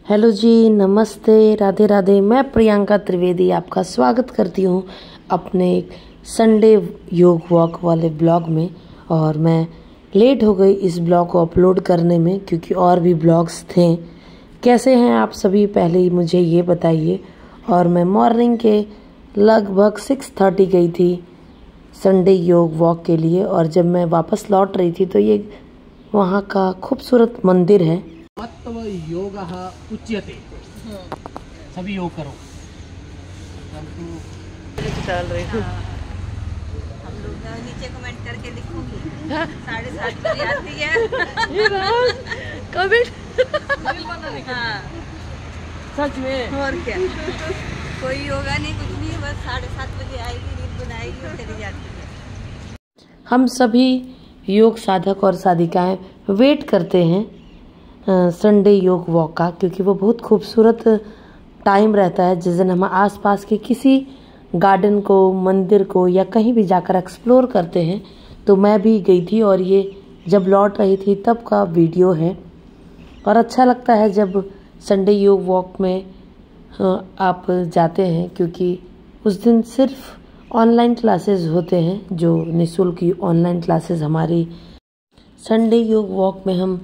Hello जी, नमस्ते, राधे राधे। मैं प्रियंका त्रिवेदी आपका स्वागत करती हूँ अपने संडे योग वॉक वाले ब्लॉग में। और मैं लेट हो गई इस ब्लॉग को अपलोड करने में क्योंकि और भी ब्लॉग्स थे। कैसे हैं आप सभी, पहले ही मुझे ये बताइए। और मैं मॉर्निंग के लगभग 6:30 गई थी संडे योग वॉक के लिए। और जब मैं वापस लौट रही थी तो ये वहाँ का खूबसूरत मंदिर है। योग उच्यते, सभी योग करो। चल रही हूँ। हम लोग नीचे कमेंट करके लिखूंगी। 7:30 बजे आती है कमेंट। हाँ सच में, और क्या, कोई योगा नहीं, कुछ नहीं, बस 7:30 बजे आएगी, रील बनाएगी और चली जाती है। हम सभी योग साधक और साधिकाएं वेट करते हैं संडे योग वॉक का, क्योंकि वो बहुत खूबसूरत टाइम रहता है जिस दिन हम आसपास के किसी गार्डन को, मंदिर को या कहीं भी जाकर एक्सप्लोर करते हैं। तो मैं भी गई थी और ये जब लौट रही थी तब का वीडियो है। और अच्छा लगता है जब संडे योग वॉक में आप जाते हैं, क्योंकि उस दिन सिर्फ ऑनलाइन क्लासेस होते हैं, जो निःशुल्क ऑनलाइन क्लासेस हमारी। संडे योग वॉक में हम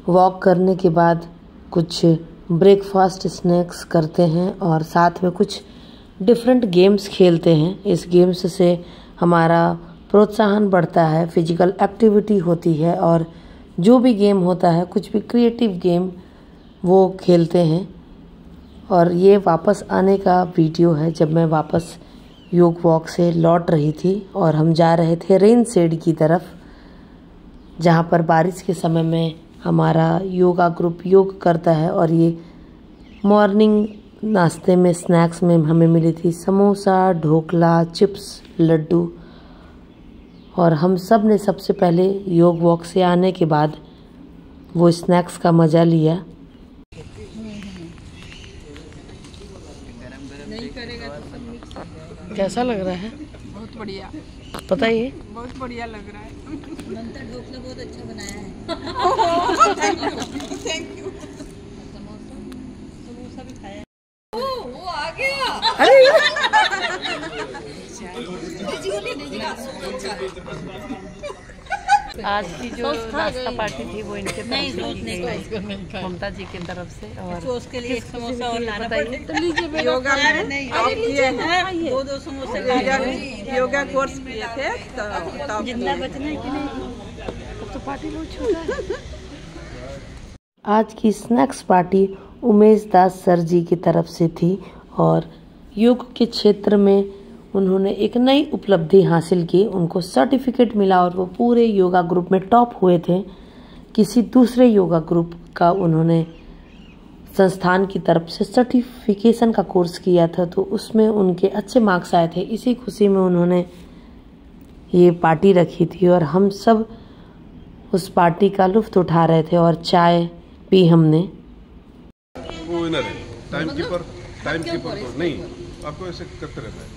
वॉक करने के बाद कुछ ब्रेकफास्ट स्नैक्स करते हैं और साथ में कुछ डिफरेंट गेम्स खेलते हैं। इस गेम्स से हमारा प्रोत्साहन बढ़ता है, फिजिकल एक्टिविटी होती है और जो भी गेम होता है, कुछ भी क्रिएटिव गेम वो खेलते हैं। और ये वापस आने का वीडियो है जब मैं वापस योग वॉक से लौट रही थी और हम जा रहे थे रेन शेड की तरफ, जहाँ पर बारिश के समय में हमारा योगा ग्रुप योग करता है। और ये मॉर्निंग नाश्ते में, स्नैक्स में हमें मिली थी समोसा, ढोकला, चिप्स, लड्डू। और हम सब ने सबसे पहले योग वॉक से आने के बाद वो स्नैक्स का मज़ा लिया। नहीं करेगा तो सब मिक्स हो जाएगा। कैसा लग रहा है? बहुत बढ़िया, पता ही है, बहुत बढ़िया लग रहा है। मनता ढोकला बहुत अच्छा बनाया है। Thank you. समोसा भी खाया। वो आ गया। आज की जो नाश्ता पार्टी थी वो इनके तरफ से की गई, ममता जी की तरफ से। और तो उसके लिए एक समोसा और लाना बताइए। पड़ेगा। योगा में आप किए हैं, दो समोसे योगा कोर्स किए थे, तो जितना बचना है कि नहीं, तो पार्टी बहुत छोटा है। आज की स्नैक्स पार्टी उमेश दास सर जी की तरफ से थी और योग के क्षेत्र में उन्होंने एक नई उपलब्धि हासिल की। उनको सर्टिफिकेट मिला और वो पूरे योगा ग्रुप में टॉप हुए थे। किसी दूसरे योगा ग्रुप का उन्होंने संस्थान की तरफ से सर्टिफिकेशन का कोर्स किया था, तो उसमें उनके अच्छे मार्क्स आए थे। इसी खुशी में उन्होंने ये पार्टी रखी थी और हम सब उस पार्टी का लुत्फ उठा रहे थे और चाय पी हमने। वो विनर है, टाइम कीपर तो नहीं, आपको ऐसे करते रहना है।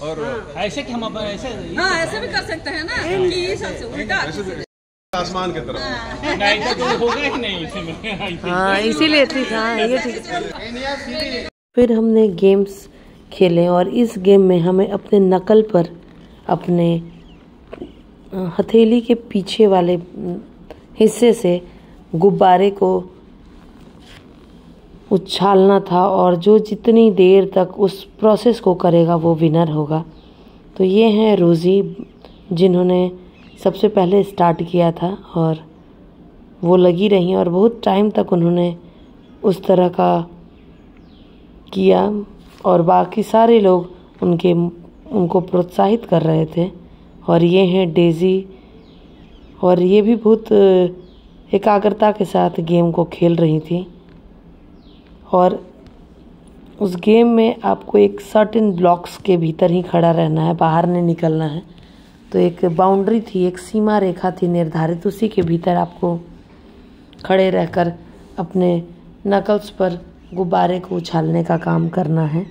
और ऐसे कि हम ऐसे ऐसे भी कर सकते हैं ना, कि सबसे उल्टा आसमान की तरफ नहीं तो होगा ही नहीं इसमें। हाँ, इसीलिए ठीक। हाँ, ये ठीक। फिर हमने गेम्स खेले और इस गेम में हमें अपने नकल पर अपने हथेली के पीछे वाले हिस्से से गुब्बारे को उछालना था और जो जितनी देर तक उस प्रोसेस को करेगा वो विनर होगा। तो ये हैं रोज़ी, जिन्होंने सबसे पहले स्टार्ट किया था और वो लगी रही और बहुत टाइम तक उन्होंने उस तरह का किया और बाकी सारे लोग उनको प्रोत्साहित कर रहे थे। और ये हैं डेज़ी, और ये भी बहुत एकाग्रता के साथ गेम को खेल रही थी। और उस गेम में आपको एक सर्टेन ब्लॉक्स के भीतर ही खड़ा रहना है, बाहर नहीं निकलना है। तो एक बाउंड्री थी, एक सीमा रेखा थी निर्धारित, उसी के भीतर आपको खड़े रहकर अपने नकल्स पर गुब्बारे को उछालने का काम करना है।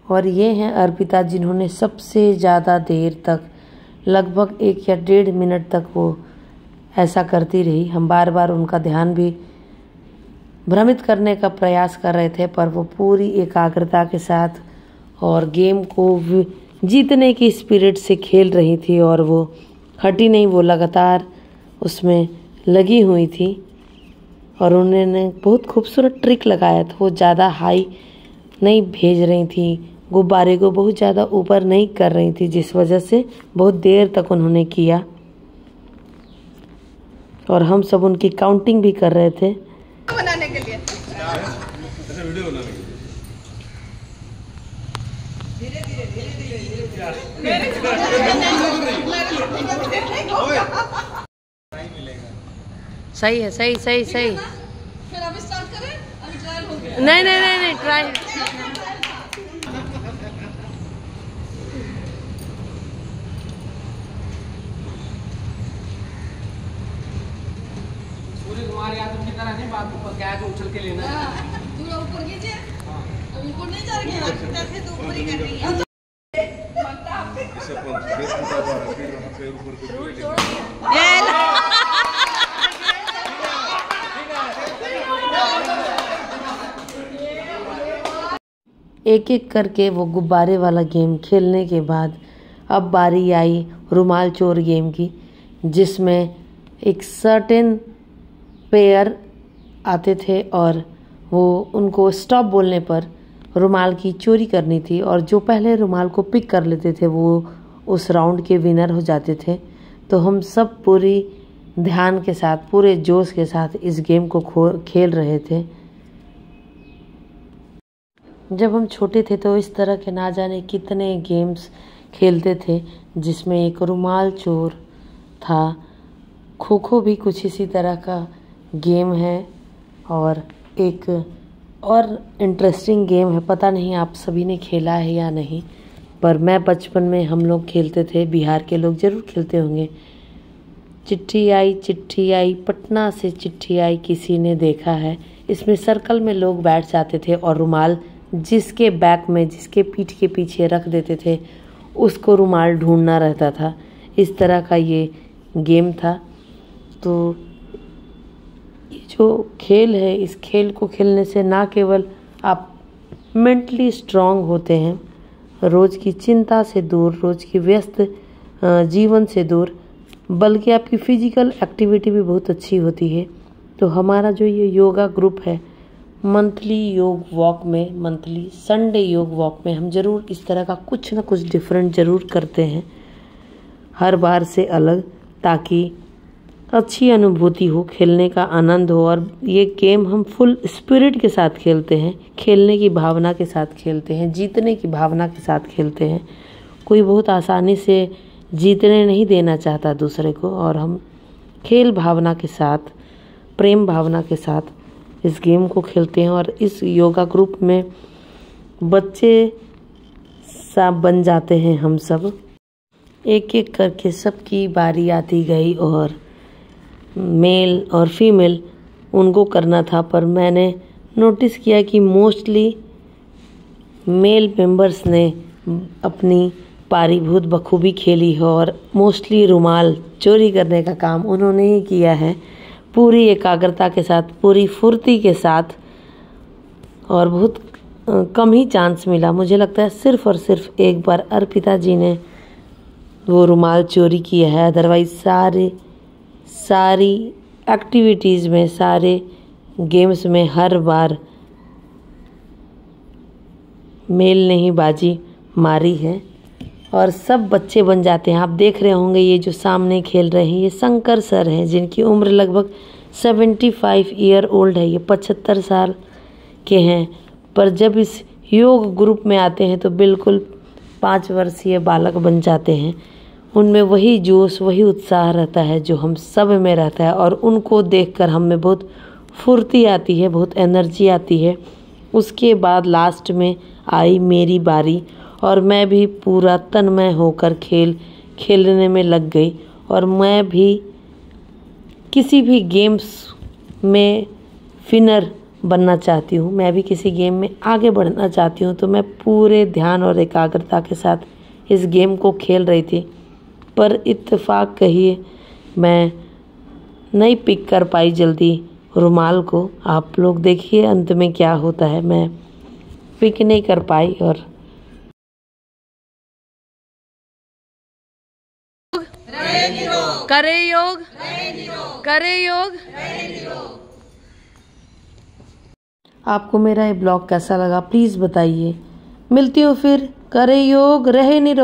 और ये हैं अर्पिता, जिन्होंने सबसे ज़्यादा देर तक, लगभग 1 या 1.5 मिनट तक वो ऐसा करती रही। हम बार बार उनका ध्यान भी भ्रमित करने का प्रयास कर रहे थे, पर वो पूरी एकाग्रता के साथ और गेम को जीतने की स्पिरिट से खेल रही थी और वो हटी नहीं, वो लगातार उसमें लगी हुई थी। और उन्होंने बहुत खूबसूरत ट्रिक लगाया था। वो ज़्यादा हाई नहीं भेज रही थी, गुब्बारे को बहुत ज़्यादा ऊपर नहीं कर रही थी, जिस वजह से बहुत देर तक उन्होंने किया और हम सब उनकी काउंटिंग भी कर रहे थे। बनाने के लिए वीडियो बनाने के लिए सही है, सही सही सही। फिर अभी स्टार्ट करें, अभी ट्रायल हो गया। नहीं नहीं नहीं नहीं, ट्राई। सूर्य कुमार यादव की तरह नहीं, बात ऊपर क्या है तो उछल के लेना है। पूरा ऊपर कीजिए, अब ऊपर नहीं जा रही है तो ऊपर ही कर रही है। इसे अपन फेस उठा हुआ है, फिर वहाँ पे ऊपर कुछ एक एक करके वो गुब्बारे वाला गेम खेलने के बाद अब बारी आई रुमाल चोर गेम की, जिसमें एक सर्टेन पेयर आते थे और वो उनको स्टॉप बोलने पर रुमाल की चोरी करनी थी और जो पहले रुमाल को पिक कर लेते थे वो उस राउंड के विनर हो जाते थे। तो हम सब पूरी ध्यान के साथ, पूरे जोश के साथ इस गेम को खेल रहे थे। जब हम छोटे थे तो इस तरह के ना जाने कितने गेम्स खेलते थे, जिसमें एक रुमाल चोर था, खो खो भी कुछ इसी तरह का गेम है और एक और इंटरेस्टिंग गेम है, पता नहीं आप सभी ने खेला है या नहीं, पर मैं बचपन में हम लोग खेलते थे, बिहार के लोग ज़रूर खेलते होंगे। चिट्ठी आई पटना से चिट्ठी आई, किसी ने देखा है। इसमें सर्कल में लोग बैठ जाते थे और रुमाल जिसके बैक में, जिसके पीठ के पीछे रख देते थे, उसको रुमाल ढूंढना रहता था। इस तरह का ये गेम था। तो ये जो खेल है, इस खेल को खेलने से ना केवल आप मेंटली स्ट्रांग होते हैं, रोज़ की चिंता से दूर, रोज़ की व्यस्त जीवन से दूर, बल्कि आपकी फिजिकल एक्टिविटी भी बहुत अच्छी होती है। तो हमारा जो ये योगा ग्रुप है, मंथली योग वॉक में, मंथली संडे योग वॉक में हम ज़रूर इस तरह का कुछ ना कुछ डिफरेंट ज़रूर करते हैं, हर बार से अलग, ताकि अच्छी अनुभूति हो, खेलने का आनंद हो। और ये गेम हम फुल स्पिरिट के साथ खेलते हैं, खेलने की भावना के साथ खेलते हैं, जीतने की भावना के साथ खेलते हैं। कोई बहुत आसानी से जीतने नहीं देना चाहता दूसरे को, और हम खेल भावना के साथ, प्रेम भावना के साथ इस गेम को खेलते हैं। और इस योगा ग्रुप में बच्चे सब बन जाते हैं हम सब, एक एक करके सबकी बारी आती गई और मेल और फीमेल उनको करना था। पर मैंने नोटिस किया कि मोस्टली मेल मेंबर्स ने अपनी पारी बहुत बखूबी खेली है और मोस्टली रुमाल चोरी करने का काम उन्होंने ही किया है, पूरी एकाग्रता के साथ, पूरी फुर्ती के साथ। और बहुत कम ही चांस मिला, मुझे लगता है सिर्फ़ और सिर्फ एक बार अर्पिता जी ने वो रुमाल चोरी किया है। अदरवाइज सारी एक्टिविटीज़ में, सारे गेम्स में हर बार मेल ने ही बाजी मारी है और सब बच्चे बन जाते हैं। आप देख रहे होंगे ये जो सामने खेल रहे हैं, ये शंकर सर हैं, जिनकी उम्र लगभग 75 ईयर ओल्ड है, ये 75 साल के हैं। पर जब इस योग ग्रुप में आते हैं तो बिल्कुल 5 वर्षीय बालक बन जाते हैं। उनमें वही जोश, वही उत्साह रहता है जो हम सब में रहता है, और उनको देखकर हम में बहुत फुर्ती आती है, बहुत एनर्जी आती है। उसके बाद लास्ट में आई मेरी बारी और मैं भी पूरा तन्मय होकर खेलने में लग गई। और मैं भी किसी भी गेम्स में विनर बनना चाहती हूँ, मैं भी किसी गेम में आगे बढ़ना चाहती हूँ। तो मैं पूरे ध्यान और एकाग्रता के साथ इस गेम को खेल रही थी, पर इत्तेफाक कहिए मैं नहीं पिक कर पाई जल्दी रुमाल को। आप लोग देखिए अंत में क्या होता है। मैं पिक नहीं कर पाई और करे योग, करे योग। आपको मेरा ये ब्लॉग कैसा लगा प्लीज़ बताइए। मिलती हूँ फिर। करे योग, रहे निरोग।